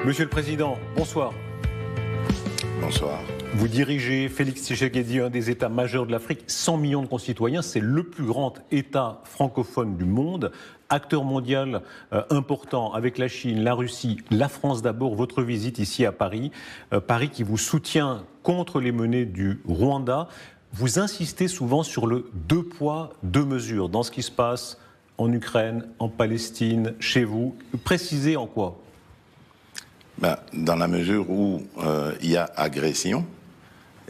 Monsieur le Président, bonsoir. Bonsoir. Vous dirigez, Félix Tshisekedi, un des États majeurs de l'Afrique, 100 millions de concitoyens, c'est le plus grand État francophone du monde, acteur mondial important avec la Chine, la Russie, la France d'abord, votre visite ici à Paris, Paris qui vous soutient contre les menées du Rwanda. Vous insistez souvent sur le deux poids, deux mesures dans ce qui se passe en Ukraine, en Palestine, chez vous. Précisez en quoi? Dans la mesure où il y a agression,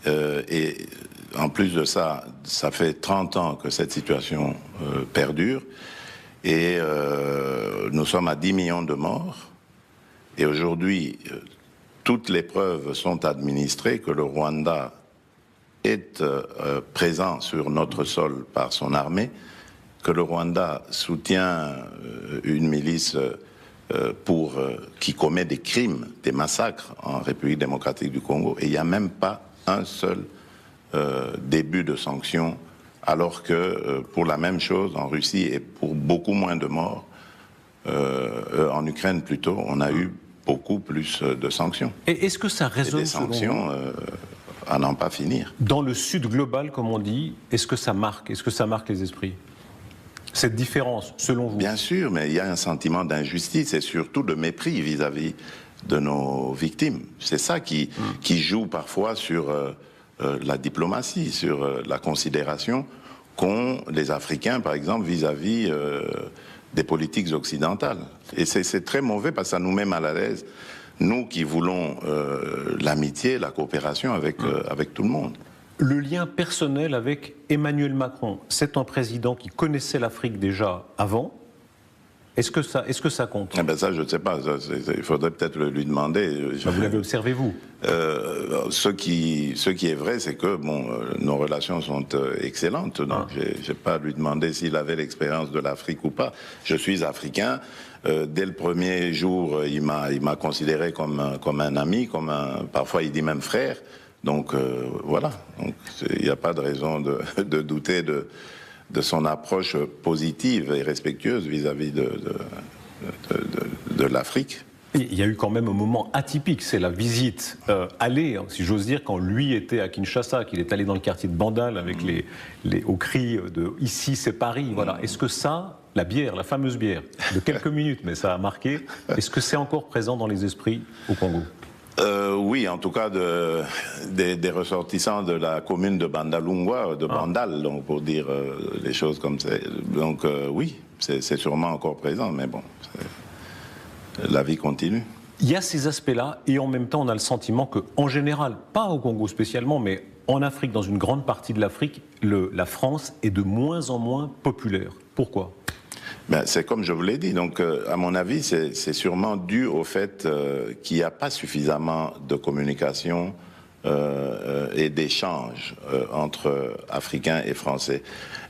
et en plus de ça, ça fait 30 ans que cette situation perdure, et nous sommes à 10 millions de morts, et aujourd'hui, toutes les preuves sont administrées que le Rwanda est présent sur notre sol par son armée, que le Rwanda soutient une milice qui commet des crimes, des massacres en République démocratique du Congo, et il n'y a même pas un seul début de sanctions, alors que pour la même chose en Russie et pour beaucoup moins de morts, en Ukraine plutôt, on a eu beaucoup plus de sanctions. Et est-ce que ça résonne et des sanctions à n'en pas finir. Dans le sud global, comme on dit, est-ce que ça marque les esprits? Cette différence, selon vous? Bien sûr, mais il y a un sentiment d'injustice et surtout de mépris vis-à-vis de nos victimes. C'est ça qui joue parfois sur la diplomatie, sur la considération qu'ont les Africains, par exemple, vis-à-vis des politiques occidentales. Et c'est très mauvais parce que ça nous met mal à l'aise, nous qui voulons l'amitié, la coopération avec tout le monde. Le lien personnel avec Emmanuel Macron, c'est un président qui connaissait l'Afrique déjà avant. Est-ce que ça compte? Eh ben ça, je ne sais pas. Il faudrait peut-être lui demander. Vous l'avez observé, vous? Ce qui est vrai, c'est que nos relations sont excellentes. Donc, j'ai pas à lui demander s'il avait l'expérience de l'Afrique ou pas. Je suis africain. Dès le premier jour, il m'a considéré comme un ami, parfois il dit même frère. Donc voilà, il n'y a pas de raison de douter de son approche positive et respectueuse vis-à-vis de l'Afrique. Il y a eu quand même un moment atypique, c'est la visite allée, si j'ose dire, quand lui était à Kinshasa, qu'il est allé dans le quartier de Bandal avec aux cris de « ici c'est Paris ». Voilà. Est-ce que ça, la bière, la fameuse bière, de quelques minutes, mais ça a marqué, est-ce que c'est encore présent dans les esprits au Congo? Oui, en tout cas des ressortissants de la commune de Bandalungwa, de Bandal, donc pour dire les choses comme ça. Donc oui, c'est sûrement encore présent, mais bon, la vie continue. Il y a ces aspects-là, et en même temps, on a le sentiment qu'en général, pas au Congo spécialement, mais en Afrique, dans une grande partie de l'Afrique, la France est de moins en moins populaire. Pourquoi ? C'est comme je vous l'ai dit, donc à mon avis, c'est sûrement dû au fait qu'il n'y a pas suffisamment de communication et d'échange entre Africains et Français.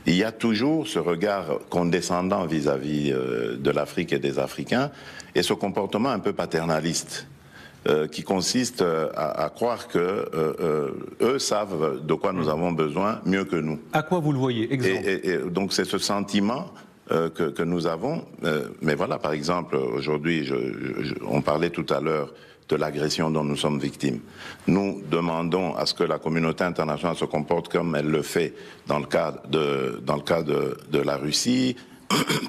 Il y a toujours ce regard condescendant vis-à-vis de l'Afrique et des Africains, et ce comportement un peu paternaliste qui consiste à croire que eux savent de quoi nous avons besoin mieux que nous. À quoi vous le voyez, exemple? Et donc c'est ce sentiment que nous avons, mais voilà, par exemple, aujourd'hui, on parlait tout à l'heure de l'agression dont nous sommes victimes. Nous demandons à ce que la communauté internationale se comporte comme elle le fait dans le cas de la Russie,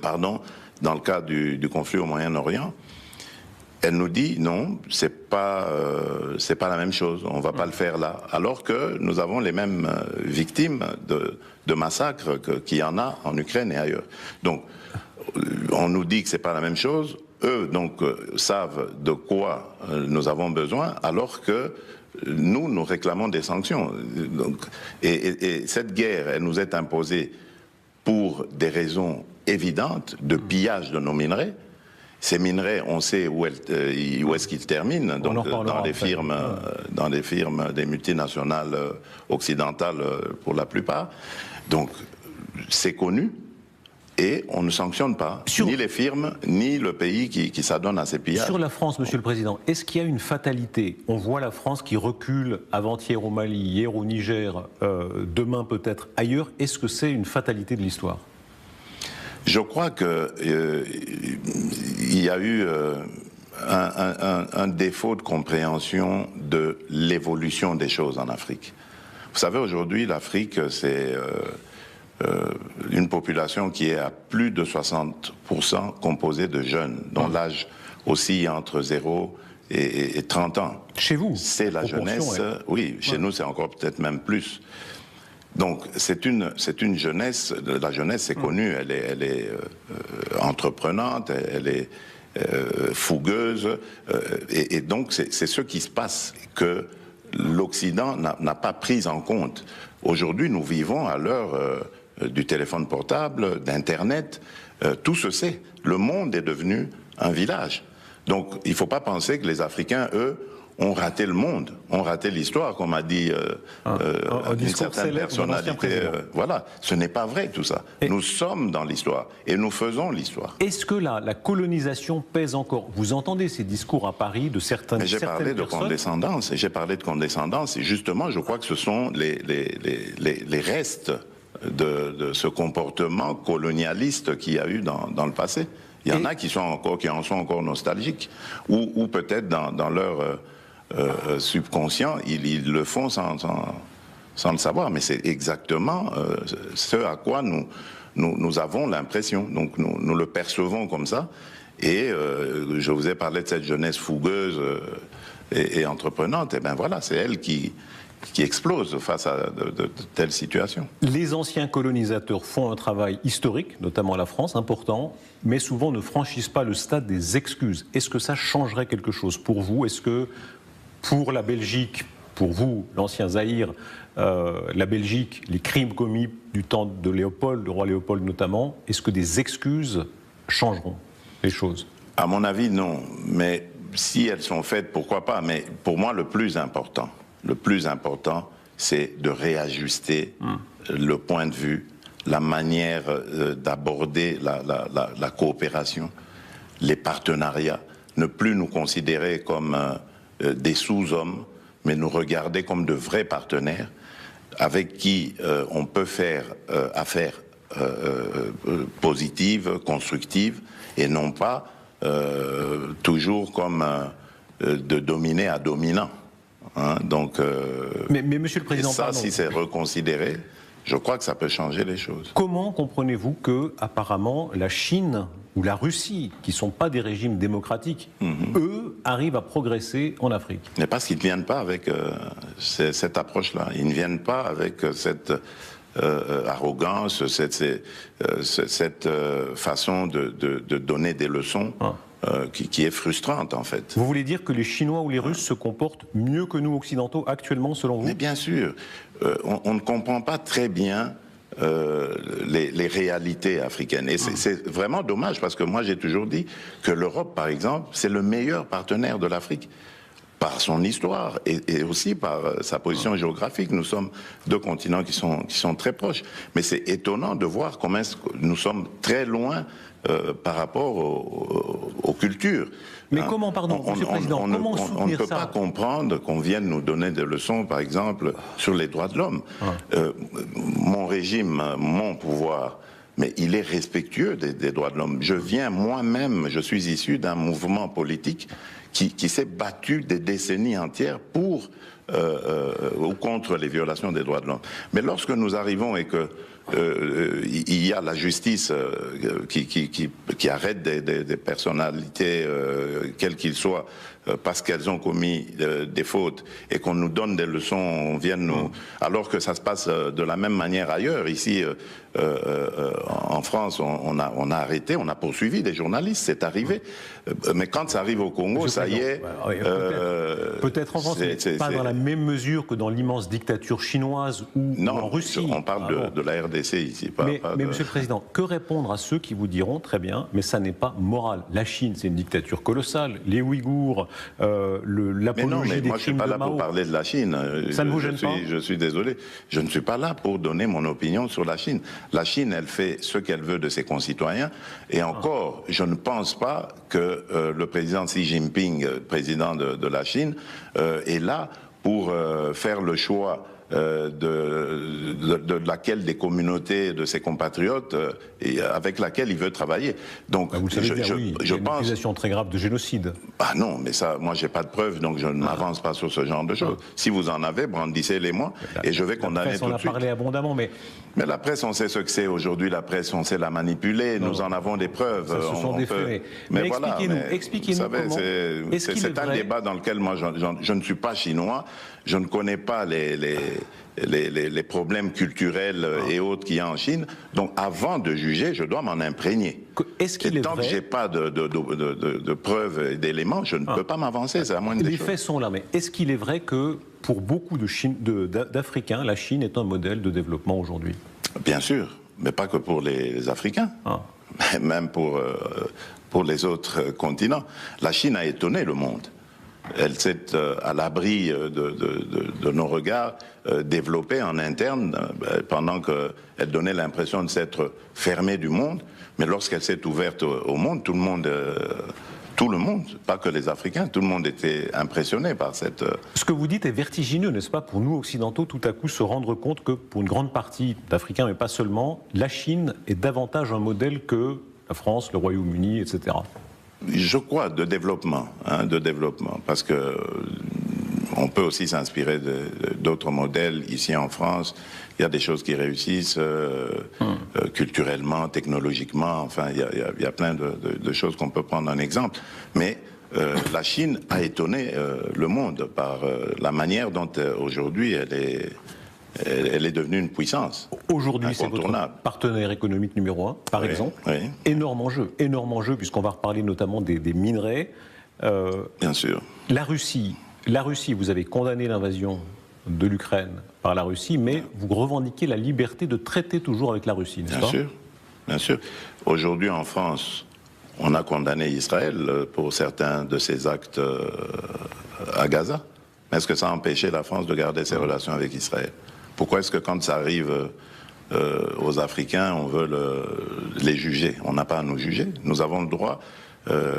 pardon, dans le cas du conflit au Moyen-Orient. Elle nous dit non, c'est pas la même chose, on va pas le faire là. Alors que nous avons les mêmes victimes de massacres qu'il y en a en Ukraine et ailleurs. Donc, on nous dit que c'est pas la même chose. Eux, donc, savent de quoi nous avons besoin, alors que nous réclamons des sanctions. Donc, et cette guerre, elle nous est imposée pour des raisons évidentes de pillage de nos minerais. Ces minerais, on sait où est-ce qu'ils terminent, donc dans les firmes des multinationales occidentales pour la plupart. Donc c'est connu et on ne sanctionne pas ni les firmes ni le pays qui s'adonne à ces pillages. Sur la France, Monsieur le Président, est-ce qu'il y a une fatalité? On voit la France qui recule avant-hier au Mali, hier au Niger, demain peut-être ailleurs. Est-ce que c'est une fatalité de l'histoire? Je crois que il y a eu un défaut de compréhension de l'évolution des choses en Afrique. Vous savez, aujourd'hui, l'Afrique, c'est une population qui est à plus de 60% composée de jeunes, dont l'âge oscille entre 0 et 30 ans. Chez vous? C'est la jeunesse, oui, chez nous c'est encore peut-être même plus. Donc c'est une jeunesse, la jeunesse c'est connu, elle est entreprenante, elle est fougueuse, et donc c'est ce qui se passe que l'Occident n'a pas pris en compte. Aujourd'hui nous vivons à l'heure du téléphone portable, d'Internet, tout se sait. Le monde est devenu un village. Donc il ne faut pas penser que les Africains, eux, ont raté le monde, ont raté l'histoire, comme a dit une certaine personnalité. Voilà, ce n'est pas vrai tout ça. Nous sommes dans l'histoire et nous faisons l'histoire. Est-ce que la colonisation pèse encore? Vous entendez ces discours à Paris de certaines personnes? J'ai parlé de condescendance, et justement, je crois que ce sont les restes de ce comportement colonialiste qu'il y a eu dans le passé. Il y en a qui en sont encore nostalgiques, ou peut-être dans leur subconscient, ils le font sans le savoir, mais c'est exactement ce à quoi nous avons l'impression. Donc nous le percevons comme ça, et je vous ai parlé de cette jeunesse fougueuse et entreprenante, et bien voilà, c'est elle qui explose face à de telles situations. Les anciens colonisateurs font un travail historique, notamment la France, important, mais souvent ne franchissent pas le stade des excuses. Est-ce que ça changerait quelque chose pour vous? Est-ce que pour la Belgique, pour vous, l'ancien Zaïre, la Belgique, les crimes commis du temps de Léopold, le roi Léopold notamment, est-ce que des excuses changeront les choses? À mon avis, non. Mais si elles sont faites, pourquoi pas? Mais pour moi, le plus important, c'est de réajuster le point de vue, la manière d'aborder la coopération, les partenariats, ne plus nous considérer comme des sous-hommes, mais nous regarder comme de vrais partenaires avec qui on peut faire affaire positive, constructive, et non pas toujours comme de dominé à dominant. Hein, donc, mais Monsieur le Président, ça, si c'est reconsidéré, je crois que ça peut changer les choses. Comment comprenez-vous que, apparemment, la Chine ou la Russie, qui ne sont pas des régimes démocratiques, eux, arrivent à progresser en Afrique? Mais parce qu'ils ne viennent pas avec cette approche-là. Ils ne viennent pas avec cette arrogance, cette façon de donner des leçons. Qui est frustrante, en fait. Vous voulez dire que les Chinois ou les Russes se comportent mieux que nous, occidentaux, actuellement, selon vous? Mais bien sûr. On ne comprend pas très bien les réalités africaines. Et c'est vraiment dommage, parce que moi, j'ai toujours dit que l'Europe, par exemple, c'est le meilleur partenaire de l'Afrique. Par son histoire et aussi par sa position géographique. Nous sommes deux continents qui sont très proches. Mais c'est étonnant de voir comment nous sommes très loin par rapport aux cultures. Mais comment, pardon, Monsieur le Président, comment soutenir ça? On ne peut pas comprendre qu'on vienne nous donner des leçons, par exemple, sur les droits de l'homme. Mon régime, mon pouvoir, mais il est respectueux des droits de l'homme. Je viens moi-même, je suis issu d'un mouvement politique qui s'est battu des décennies entières pour ou contre les violations des droits de l'homme. Mais lorsque nous arrivons et que il y a la justice qui arrête des personnalités, quelles qu'ils soient, parce qu'elles ont commis des fautes, et qu'on nous donne des leçons, on vient nous... Alors que ça se passe de la même manière ailleurs. Ici, en France, on a arrêté, on a poursuivi des journalistes, c'est arrivé. Mais quand ça arrive au Congo, ça y est... Peut-être en France, mais pas dans la même mesure que dans l'immense dictature chinoise ou en Russie. On parle de la RDC ici. Mais Monsieur le Président, que répondre à ceux qui vous diront, très bien, mais ça n'est pas moral. La Chine, c'est une dictature colossale. Les Ouïghours, l'apologie des crimes de Mao... moi, je ne suis pas là pour parler de la Chine. Ça ne vous gêne pas? Je suis désolé. Je ne suis pas là pour donner mon opinion sur la Chine. La Chine, elle fait ce qu'elle veut de ses concitoyens. Et encore, je ne pense pas que le président Xi Jinping, président de la Chine, est là pour faire le choix de laquelle des communautés de ses compatriotes et avec laquelle il veut travailler. Donc, vous le savez bien, oui. Il y a une pense... accusation très grave de génocide. Ah non, mais ça, moi, j'ai pas de preuves, donc je ne m'avance pas sur ce genre de choses. Si vous en avez, brandissez-les-moi, et je vais condamner tout de suite. On a parlé abondamment, mais la presse, on sait ce que c'est aujourd'hui. La presse, on sait la manipuler. Nous en avons des preuves. Ça, ce sont des faits. Mais voilà. Expliquez-nous comment. C'est un débat dans lequel moi, je ne suis pas chinois. Je ne connais pas les problèmes culturels et autres qu'il y a en Chine. Donc, avant de juger, je dois m'en imprégner. Est-ce qu'il est tant vrai... que j'ai pas de preuves et d'éléments, je ne peux pas m'avancer. C'est la moindre des choses. Les faits sont là, mais est-ce qu'il est vrai que pour beaucoup d'Africains, la Chine est un modèle de développement aujourd'hui? Bien sûr, mais pas que pour les Africains, même pour les autres continents. La Chine a étonné le monde. Elle s'est à l'abri de nos regards développée en interne pendant qu'elle donnait l'impression de s'être fermée du monde. Mais lorsqu'elle s'est ouverte au monde, tout le monde, pas que les Africains, tout le monde était impressionné par cette... Ce que vous dites est vertigineux, n'est-ce pas, pour nous occidentaux, tout à coup se rendre compte que pour une grande partie d'Africains, mais pas seulement, la Chine est davantage un modèle que la France, le Royaume-Uni, etc. Je crois de développement, parce que on peut aussi s'inspirer d'autres modèles ici en France. Il y a des choses qui réussissent culturellement, technologiquement. Enfin, il y a plein de choses qu'on peut prendre en exemple. Mais la Chine a étonné le monde par la manière dont aujourd'hui elle est devenue une puissance. Aujourd'hui, c'est votre partenaire économique numéro 1, par exemple. Oui. Énorme enjeu, puisqu'on va reparler notamment des minerais. Bien sûr. La Russie, vous avez condamné l'invasion de l'Ukraine par la Russie, mais vous revendiquez la liberté de traiter toujours avec la Russie, n'est-ce pas ? Bien sûr. Aujourd'hui, en France, on a condamné Israël pour certains de ses actes à Gaza. Mais est-ce que ça a empêché la France de garder ses relations avec Israël ? Pourquoi est-ce que quand ça arrive aux Africains, on veut les juger? On n'a pas à nous juger. Nous avons le droit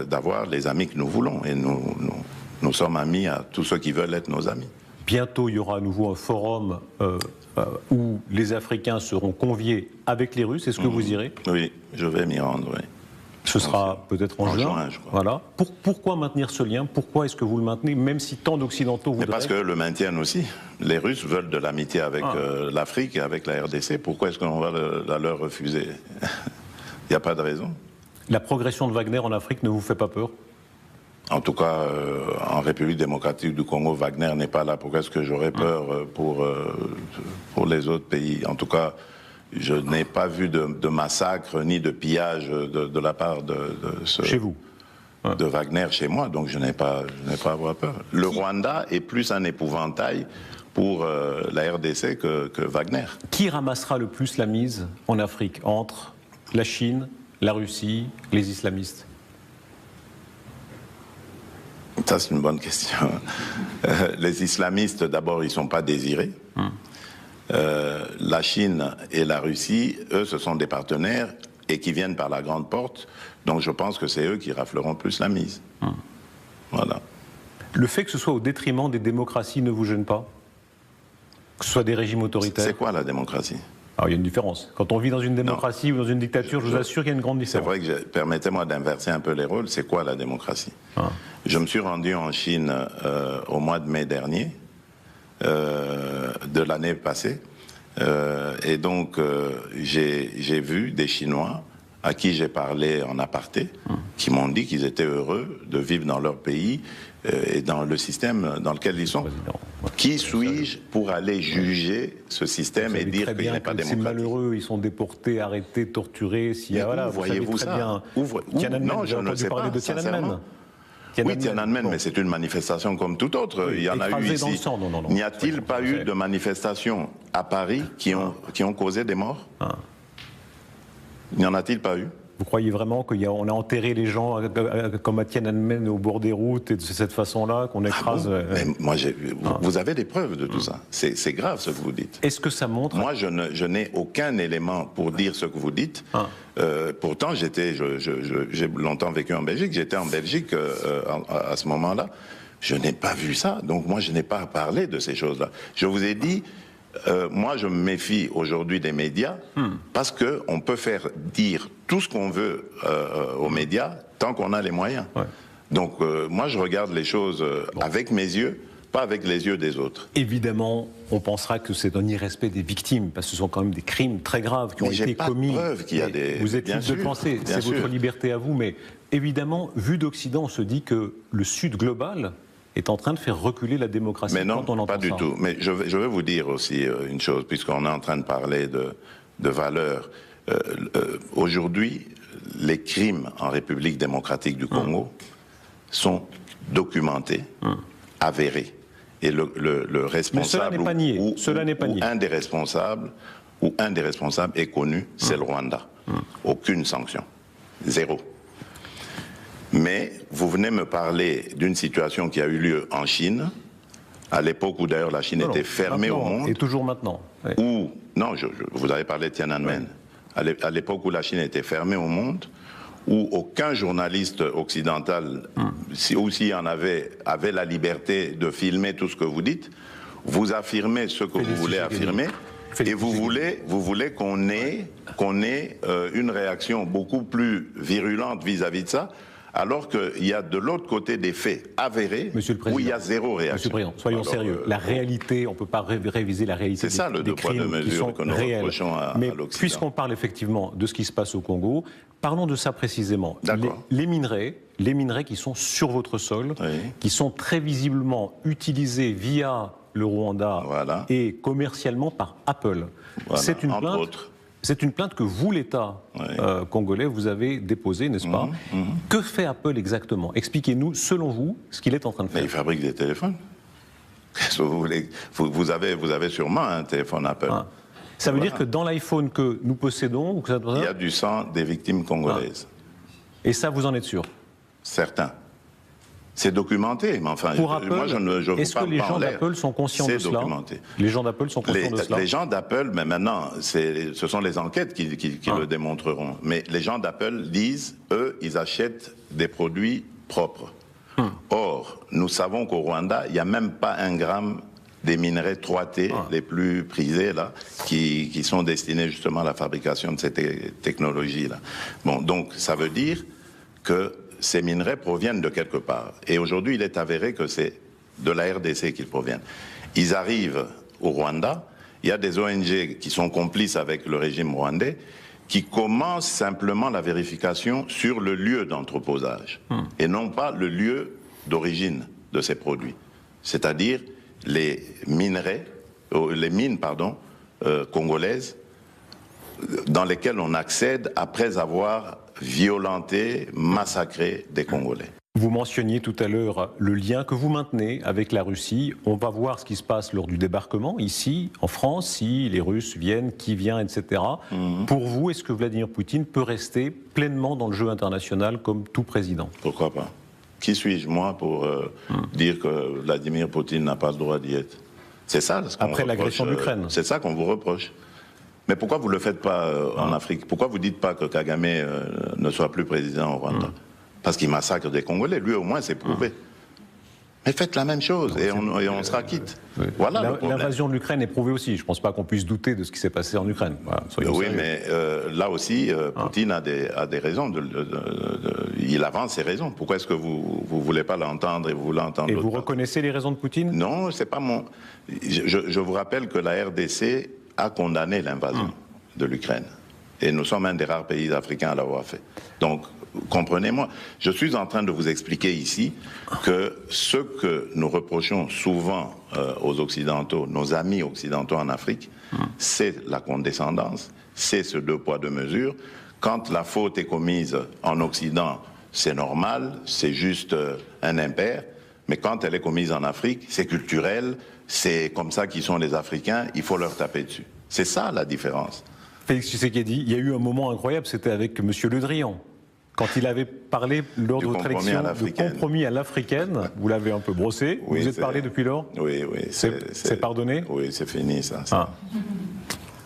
d'avoir les amis que nous voulons. Et nous sommes amis à tous ceux qui veulent être nos amis. Bientôt, il y aura à nouveau un forum où les Africains seront conviés avec les Russes. Est-ce que vous irez? Oui, je vais m'y rendre, oui. Ce sera peut-être en juin, je crois. Voilà. Pourquoi maintenir ce lien? Pourquoi est-ce que vous le maintenez, même si tant d'Occidentaux voudraient? Mais parce que le maintiennent aussi. Les Russes veulent de l'amitié avec l'Afrique et avec la RDC. Pourquoi est-ce qu'on va la leur refuser? Il n'y a pas de raison. La progression de Wagner en Afrique ne vous fait pas peur? En tout cas, en République démocratique du Congo, Wagner n'est pas là. Pourquoi est-ce que j'aurais peur pour les autres pays? En tout cas, je n'ai pas vu de massacre ni de pillage de la part de chez vous, de Wagner chez moi, donc je n'ai pas à avoir peur. Le Rwanda est plus un épouvantail pour la RDC que Wagner. Qui ramassera le plus la mise en Afrique entre la Chine, la Russie, les islamistes? Ça, c'est une bonne question. Les islamistes, d'abord, ils ne sont pas désirés. La Chine et la Russie, eux, ce sont des partenaires et qui viennent par la grande porte. Donc je pense que c'est eux qui rafleront plus la mise. Voilà. Le fait que ce soit au détriment des démocraties ne vous gêne pas? Que ce soit des régimes autoritaires? C'est quoi la démocratie? Alors, il y a une différence. Quand on vit dans une démocratie ou dans une dictature, je vous assure qu'il y a une grande différence. C'est vrai que, permettez-moi d'inverser un peu les rôles, c'est quoi la démocratie? Je me suis rendu en Chine au mois de mai dernier, de l'année passée, et donc j'ai vu des Chinois à qui j'ai parlé en aparté, qui m'ont dit qu'ils étaient heureux de vivre dans leur pays et dans le système dans lequel ils sont. Qui suis-je pour aller juger ce système et dire qu'il n'est pas démocratique? C'est malheureux, ils sont déportés, arrêtés, torturés. Voyez-vous ça? Non, je ne sais pas, sincèrement. Oui, Tiananmen, mais c'est une manifestation comme toute autre. Il y en a eu ici. N'y a-t-il pas eu de manifestations à Paris qui ont causé des morts? N'y en a-t-il pas eu? Vous croyez vraiment qu'on a enterré les gens comme à Tiananmen au bord des routes et de cette faççon-là, qu'on écrase mais moi, vous avez des preuves de tout ça. C'est grave ce que vous dites. Est-ce que ça montre? Moi, je n'ai aucun élément pour dire ce que vous dites. Pourtant, j'ai longtemps vécu en Belgique. J'étais en Belgique à ce moment-là. Je n'ai pas vu ça. Donc moi, je n'ai pas parlé de ces choses-là. Je vous ai dit, moi, je me méfie aujourd'hui des médias parce qu'on peut faire dire tout ce qu'on veut aux médias tant qu'on a les moyens. Ouais. Donc, moi, je regarde les choses avec mes yeux, pas avec les yeux des autres. Évidemment, on pensera que c'est un irrespect des victimes, parce que ce sont quand même des crimes très graves qui ont été commis. De preuve qu'il y a des... Vous êtes libre de penser, c'est votre liberté à vous, mais évidemment, vu d'Occident, on se dit que le Sud global est en train de faire reculer la démocratie. Mais non, quand on entend pas du tout. Mais je vais vous dire aussi une chose, puisqu'on est en train de parler de valeurs. Aujourd'hui, les crimes en République démocratique du Congo sont documentés, avérés. Et le responsable ou un des responsables est connu, c'est le Rwanda. Aucune sanction. Zéro. Mais vous venez me parler d'une situation qui a eu lieu en Chine, à l'époque où d'ailleurs la Chine était fermée au monde. Et toujours maintenant. Oui. Où, non, vous avez parlé de Tiananmen. Oui. À l'époque où la Chine était fermée au monde, où aucun journaliste occidental, ou s'il y en avait la liberté de filmer tout ce que vous dites, vous affirmez ce que vous voulez affirmer, et vous voulez qu'on ait une réaction beaucoup plus virulente vis-à-vis de ça, alors qu'il y a de l'autre côté des faits avérés où il y a zéro réaction. Monsieur le Président, soyons sérieux. La réalité, on ne peut pas réviser la réalité des crimes qui sont réels. Mais puisqu'on parle effectivement de ce qui se passe au Congo, parlons de ça précisément. Les minerais qui sont sur votre sol, qui sont très visiblement utilisés via le Rwanda et commercialement par Apple. C'est une plainte. C'est une plainte que vous, l'État congolais, vous avez déposée, n'est-ce pas? Que fait Apple exactement? Expliquez-nous, selon vous, ce qu'il est en train de faire. Mais il fabrique des téléphones. Qu'est-ce que vous voulez? Vous avez sûrement un téléphone Apple. Ça veut dire que dans l'iPhone que nous possédons... il y a du sang des victimes congolaises. Et ça, vous en êtes sûr? Certains. C'est documenté, mais enfin, pour Apple, moi je vous est-ce que les gens d'Apple sont conscients de cela? Les gens d'Apple sont conscients de cela? Les gens d'Apple, mais maintenant, ce sont les enquêtes qui le démontreront. Mais les gens d'Apple disent, eux, ils achètent des produits propres. Or, nous savons qu'au Rwanda, il n'y a même pas 1 gramme des minerais 3T, les plus prisés, là, qui sont destinés justement à la fabrication de ces technologies-là. Bon, donc, ça veut dire que ces minerais proviennent de quelque part. Et aujourd'hui, il est avéré que c'est de la RDC qu'ils proviennent. Ils arrivent au Rwanda, il y a des ONG qui sont complices avec le régime rwandais, qui commencent simplement la vérification sur le lieu d'entreposage, et non pas le lieu d'origine de ces produits. C'est-à-dire les mines congolaises, dans lesquelles on accède après avoir violenté, massacré des Congolais. Vous mentionniez tout à l'heure le lien que vous maintenez avec la Russie. On va voir ce qui se passe lors du débarquement ici, en France, si les Russes viennent, qui vient, etc. Pour vous, est-ce que Vladimir Poutine peut rester pleinement dans le jeu international comme tout président? Pourquoi pas? Qui suis-je, moi, pour dire que Vladimir Poutine n'a pas le droit d'y être? C'est ça ce qu'on après l'agression de l'Ukraine. C'est ça qu'on vous reproche. Mais pourquoi vous ne le faites pas en Afrique? Pourquoi vous ne dites pas que Kagame ne soit plus président au Rwanda? Parce qu'il massacre des Congolais. Lui, au moins, c'est prouvé. Mais faites la même chose et on sera quitte. Voilà. L'invasion de l'Ukraine est prouvée aussi. Je ne pense pas qu'on puisse douter de ce qui s'est passé en Ukraine. Voilà, oui, mais là aussi, Poutine a des raisons. Il avance ses raisons. Pourquoi est-ce que vous ne voulez pas l'entendre et vous voulez entendre Et vous reconnaissez les raisons de Poutine? Non, c'est pas mon... Je vous rappelle que la RDC a condamné l'invasion de l'Ukraine. Et nous sommes un des rares pays africains à l'avoir fait. Donc, comprenez-moi, je suis en train de vous expliquer ici que ce que nous reprochons souvent aux Occidentaux, nos amis occidentaux en Afrique, c'est la condescendance, c'est ce 2 poids 2 mesures. Quand la faute est commise en Occident, c'est normal, c'est juste un impair. Mais quand elle est commise en Afrique, c'est culturel, c'est comme ça qu'ils sont les Africains, il faut leur taper dessus. C'est ça la différence. Félix Tshisekedi, il y a eu un moment incroyable, c'était avec M. Le Drian. Quand il avait parlé lors de votre élection de compromis à l'africaine, vous l'avez un peu brossé, oui, vous êtes parlé depuis lors? Oui. C'est pardonné? Oui, c'est fini ça.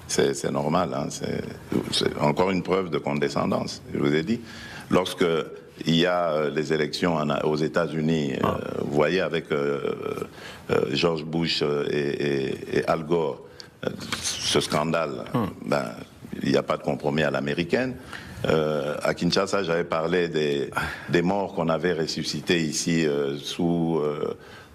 C'est normal, hein, c'est encore une preuve de condescendance. Je vous ai dit, lorsque il y a les élections aux États-Unis, vous voyez avec George Bush et Al Gore, ce scandale, il n'y a pas de compromis à l'américaine. À Kinshasa, j'avais parlé des morts qu'on avait ressuscités ici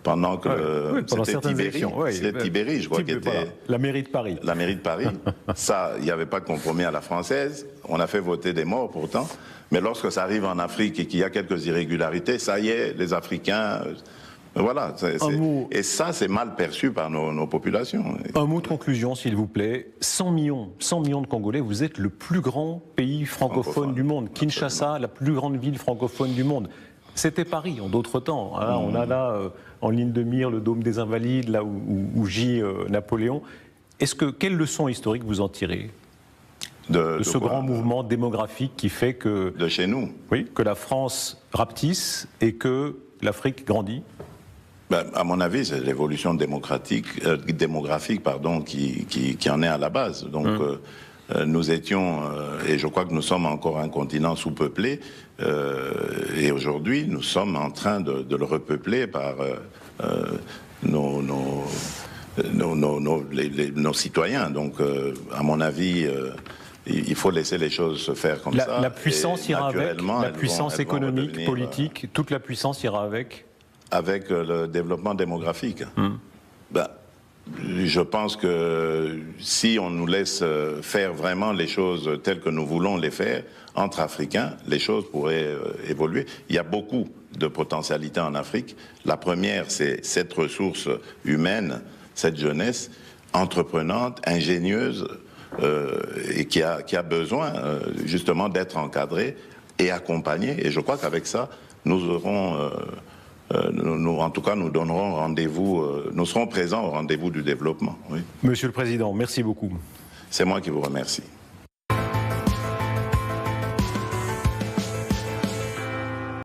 pendant que c'était Tibéri. C'était Tibéri, je crois, qui était... La mairie de Paris. La mairie de Paris. Ça, il n'y avait pas de compromis à la française. On a fait voter des morts pourtant. Mais lorsque ça arrive en Afrique et qu'il y a quelques irrégularités, ça y est, les Africains... Voilà. Et ça, c'est mal perçu par nos populations. Un mot de conclusion, s'il vous plaît. 100 millions de Congolais, vous êtes le plus grand pays francophone du monde. Kinshasa, la plus grande ville francophone du monde. C'était Paris en d'autres temps. Hein. On a là, en ligne de mire, le Dôme des Invalides, là où gît Napoléon. Quelle leçon historique vous en tirez de ce grand mouvement démographique qui fait que... De chez nous. Oui, que la France rapetisse et que l'Afrique grandit. À mon avis, c'est l'évolution démographique qui en est à la base. Donc, nous étions, et je crois que nous sommes encore un continent sous-peuplé, et aujourd'hui, nous sommes en train de le repeupler par nos citoyens. Donc, à mon avis... il faut laisser les choses se faire comme ça. La puissance ira avec, la puissance économique, politique, toute la puissance ira avec. Avec le développement démographique. Je pense que si on nous laisse faire vraiment les choses telles que nous voulons les faire, entre Africains, les choses pourraient évoluer. Il y a beaucoup de potentialités en Afrique. La première, c'est cette ressource humaine, cette jeunesse entreprenante, ingénieuse, et qui a besoin justement d'être encadrée et accompagnée. Et je crois qu'avec ça, nous aurons... en tout cas, nous donnerons rendez-vous, nous serons présents au rendez-vous du développement. Oui. Monsieur le Président, merci beaucoup. C'est moi qui vous remercie.